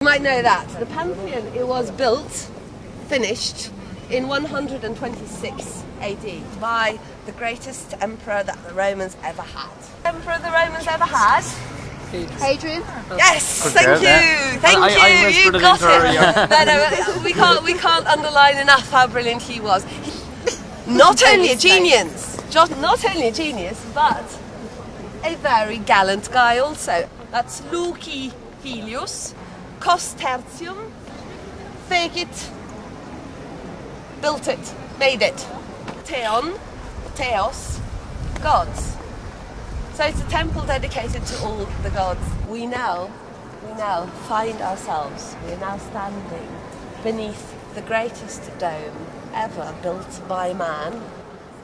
You might know that. The Pantheon, it was built, finished, in 126 AD by the greatest emperor that the Romans ever had. Emperor the Romans ever had? Hadrian? Yes, thank you, thank you, you got it. No, we can't underline enough how brilliant he was. Not only a genius, but a very gallant guy also. That's Luci Filius, Cos Tertium, fecit, built it, made it. Theon, Theos, gods. So it's a temple dedicated to all the gods. We now find ourselves, we're now standing beneath the greatest dome ever built by man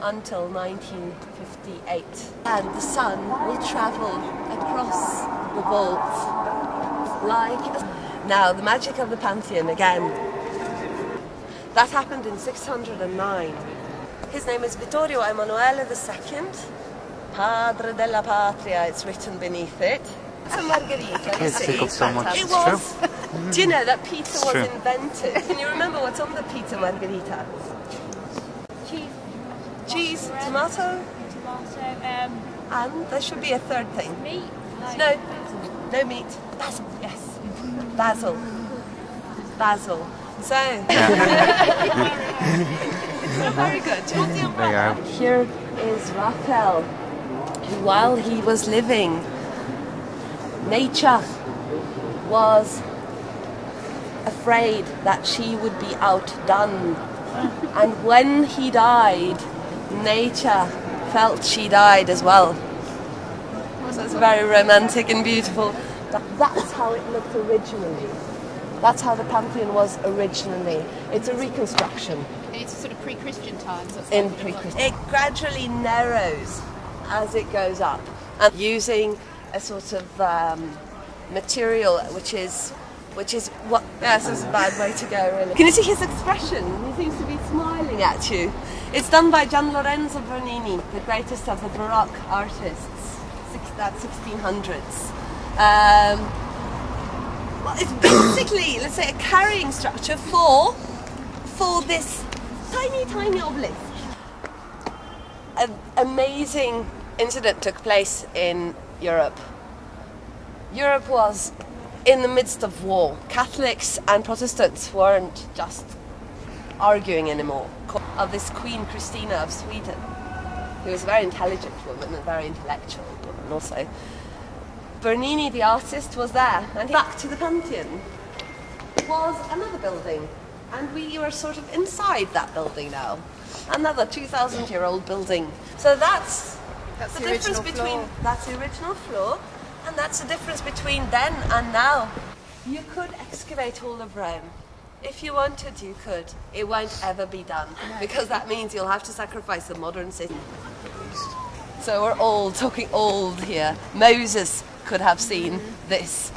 until 1958. And the sun will travel across the vault like... Now, the magic of the Pantheon again. That happened in 609. His name is Vittorio Emanuele II, Padre della Patria, it's written beneath it. So Margherita, you see, it was. Do you know that pizza was invented? Can you remember what's on the pizza Margherita? Cheese, tomato, and there should be a third thing. Meat? No meat. Basil, yes. Basil. So, very good. There you go. Here is Raphael, who while he was living, nature was afraid that she would be outdone. And when he died, nature felt she died as well. So it's very romantic and beautiful. That's how it looked originally. That's how the Pantheon was originally. It's a reconstruction. It's sort of pre-Christian times. In pre-Christian. It gradually narrows as it goes up, and using a sort of material which is what... Yes, this is a bad way to go, really. Can you see his expression? He seems to be smiling at you. It's done by Gian Lorenzo Bernini, the greatest of the Baroque artists, that's 1600s. Well, it's basically, let's say, a carrying structure for this tiny obelisk. An amazing incident took place in Europe. Europe was in the midst of war. Catholics and Protestants weren't just arguing anymore. Of this Queen Christina of Sweden, who was a very intelligent woman and very intellectual woman also. Bernini, the artist, was there, and back to the Pantheon was another building, and we were sort of inside that building now. Another 2,000-year-old building. So that's the difference between... That's the original floor, and that's the difference between then and now. You could excavate all of Rome. If you wanted, you could. It won't ever be done, because that means you'll have to sacrifice the modern city. So we're all talking old here. Moses could have seen this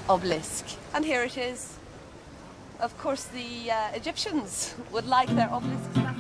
obelisk. And here it is. Of course, the Egyptians would like their obelisks back.